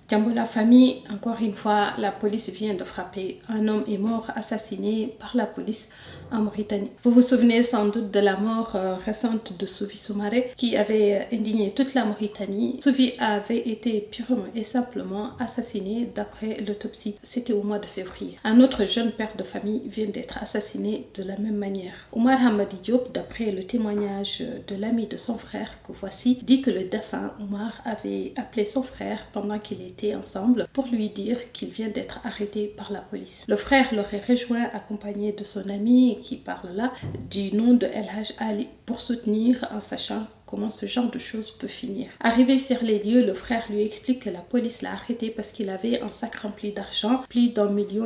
Djambo la famille, encore une fois, la police vient de frapper. Un homme est mort assassiné par la police en Mauritanie. Vous vous souvenez sans doute de la mort récente de Soufi Soumaré qui avait indigné toute la Mauritanie. Soufi avait été purement et simplement assassiné d'après l'autopsie. C'était au mois de février. Un autre jeune père de famille vient d'être assassiné de la même manière. Omar Hamadi Diop, d'après le témoignage de l'ami de son frère que voici, dit que le défunt Omar avait appelé son frère pendant qu'il était ensemble pour lui dire qu'il vient d'être arrêté par la police. Le frère l'aurait rejoint accompagné de son ami qui parle là du nom de El Haj Ali pour soutenir en sachant comment ce genre de choses peut finir. Arrivé sur les lieux, le frère lui explique que la police l'a arrêté parce qu'il avait un sac rempli d'argent, plus d'1,5 million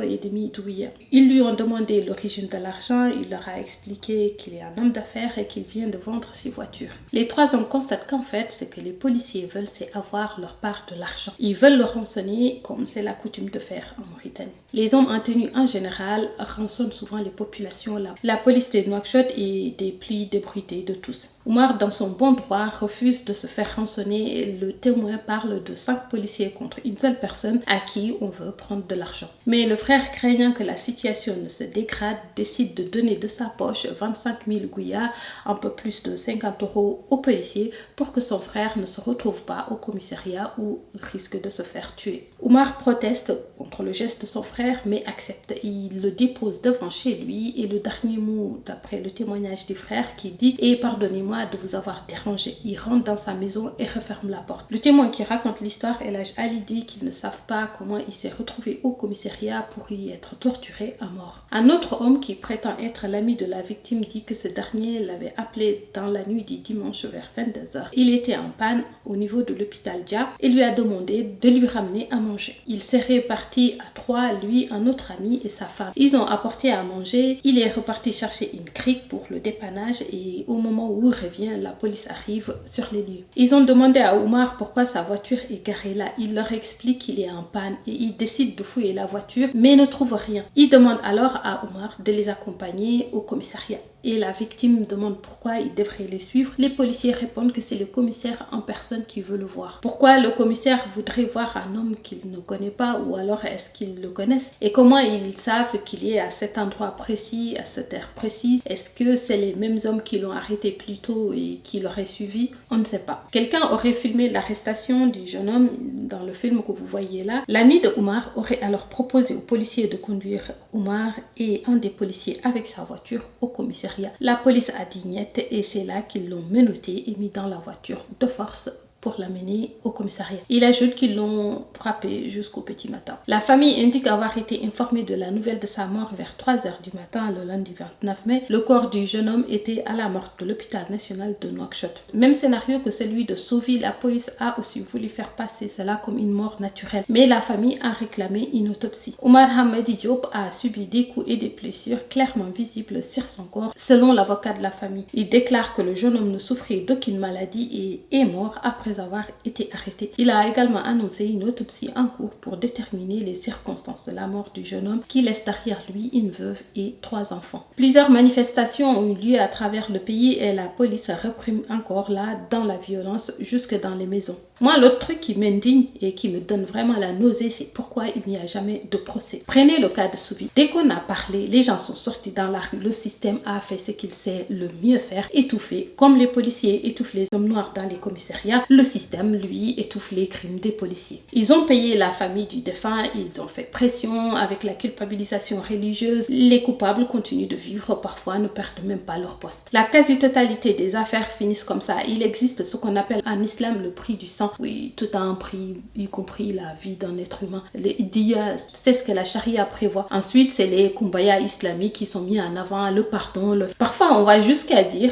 d'ouïes. Ils lui ont demandé l'origine de l'argent, il leur a expliqué qu'il est un homme d'affaires et qu'il vient de vendre ses voitures. Les trois hommes constatent qu'en fait, ce que les policiers veulent, c'est avoir leur part de l'argent. Ils veulent le rançonner comme c'est la coutume de faire en Mauritanie. Les hommes en tenue en général rançonnent souvent les populations là. La police de Nouakchott est des plus débruitée de tous. Omar, dans son bon droit, refuse de se faire rançonner. Le témoin parle de 5 policiers contre une seule personne à qui on veut prendre de l'argent. Mais le frère, craignant que la situation ne se dégrade, décide de donner de sa poche 25 000 gouillas, un peu plus de 50 € aux policiers pour que son frère ne se retrouve pas au commissariat ou risque de se faire tuer. Omar proteste contre le geste de son frère mais accepte. Il le dépose devant chez lui et le dernier mot, d'après le témoignage du frère qui dit « Et pardonnez-moi de vous avoir dérangé ». Il rentre dans sa maison et referme la porte. Le témoin qui raconte l'histoire, El Haj Ali, dit qu'ils ne savent pas comment il s'est retrouvé au commissariat pour y être torturé à mort. Un autre homme qui prétend être l'ami de la victime dit que ce dernier l'avait appelé dans la nuit du dimanche vers 22 h. Il était en panne au niveau de l'hôpital Dia et lui a demandé de lui ramener à manger. Il serait parti à 3, lui, un autre ami et sa femme. Ils ont apporté à manger. Il est reparti chercher une crique pour le dépannage et au moment où il revient, la police arrive sur les lieux. Ils ont demandé à Omar pourquoi sa voiture est garée là. Il leur explique qu'il est en panne et il décide de fouiller la voiture mais ne trouve rien. Il demande alors à Omar de les accompagner au commissariat. Et la victime demande pourquoi il devrait les suivre. Les policiers répondent que c'est le commissaire en personne qui veut le voir. Pourquoi le commissaire voudrait voir un homme qu'il ne connaît pas ou alors est-ce qu'ils le connaissent? Et comment ils savent qu'il est à cet endroit précis, à cette heure précise? Est-ce que c'est les mêmes hommes qui l'ont arrêté plus tôt et qui l'auraient suivi? On ne sait pas. Quelqu'un aurait filmé l'arrestation du jeune homme dans le film que vous voyez là. L'ami de Omar aurait alors proposé aux policiers de conduire Omar et un des policiers avec sa voiture au commissariat. La police a dit niet et c'est là qu'ils l'ont menotté et mis dans la voiture de force pour l'amener au commissariat. Il ajoute qu'ils l'ont frappé jusqu'au petit matin. La famille indique avoir été informée de la nouvelle de sa mort vers 3 h du matin le lundi 29 mai. Le corps du jeune homme était à la morgue de l'hôpital national de Nouakchott. Même scénario que celui de Soufi, la police a aussi voulu faire passer cela comme une mort naturelle. Mais la famille a réclamé une autopsie. Omar Hamadi Diop a subi des coups et des blessures clairement visibles sur son corps, selon l'avocat de la famille. Il déclare que le jeune homme ne souffrait d'aucune maladie et est mort après avoir été arrêté. Il a également annoncé une autopsie en cours pour déterminer les circonstances de la mort du jeune homme qui laisse derrière lui une veuve et 3 enfants. Plusieurs manifestations ont eu lieu à travers le pays et la police réprime encore là dans la violence jusque dans les maisons. Moi, l'autre truc qui m'indigne et qui me donne vraiment la nausée, c'est pourquoi il n'y a jamais de procès. Prenez le cas de Soufi. Dès qu'on a parlé, les gens sont sortis dans la rue. Le système a fait ce qu'il sait le mieux faire, étouffer. Comme les policiers étouffent les hommes noirs dans les commissariats, le système, lui, étouffe les crimes des policiers. Ils ont payé la famille du défunt, ils ont fait pression avec la culpabilisation religieuse. Les coupables continuent de vivre, parfois ne perdent même pas leur poste. La quasi-totalité des affaires finissent comme ça. Il existe ce qu'on appelle en islam le prix du sang. Oui, tout a un prix, y compris la vie d'un être humain. Les diya, c'est ce que la charia prévoit. Ensuite, c'est les kumbaya islamiques qui sont mis en avant, le pardon. Parfois, on va jusqu'à dire...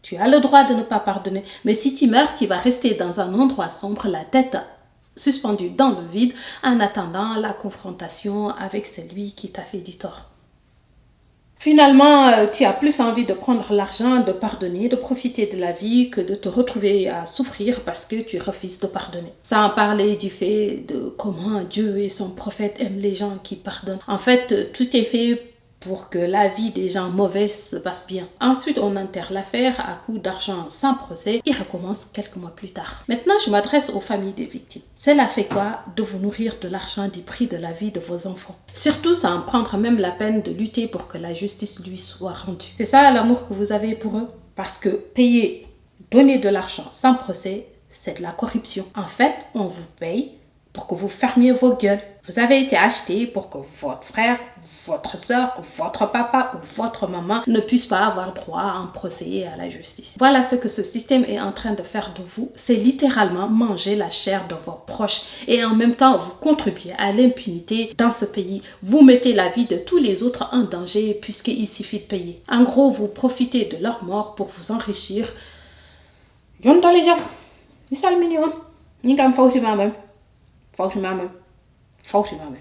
Tu as le droit de ne pas pardonner, mais si tu meurs, tu vas rester dans un endroit sombre, la tête suspendue dans le vide, en attendant la confrontation avec celui qui t'a fait du tort. Finalement, tu as plus envie de prendre l'argent, de pardonner, de profiter de la vie que de te retrouver à souffrir parce que tu refuses de pardonner. Sans parler du fait de comment Dieu et son prophète aiment les gens qui pardonnent. En fait, tout est fait pour que la vie des gens mauvais se passe bien. Ensuite, on enterre l'affaire à coups d'argent sans procès et recommence quelques mois plus tard. Maintenant, je m'adresse aux familles des victimes. Cela fait quoi de vous nourrir de l'argent du prix de la vie de vos enfants? Surtout sans prendre même la peine de lutter pour que la justice lui soit rendue. C'est ça l'amour que vous avez pour eux? Parce que payer, donner de l'argent sans procès, c'est de la corruption. En fait, on vous paye pour que vous fermiez vos gueules. Vous avez été acheté pour que votre frère, votre soeur, votre papa ou votre maman ne puisse pas avoir droit à un procès à la justice. Voilà ce que ce système est en train de faire de vous. C'est littéralement manger la chair de vos proches et en même temps vous contribuez à l'impunité dans ce pays. Vous mettez la vie de tous les autres en danger puisqu'il suffit de payer. En gros, vous profitez de leur mort pour vous enrichir. Yon dans les gens, ils sont millions. Ils gagnent faussement même. Faussement même.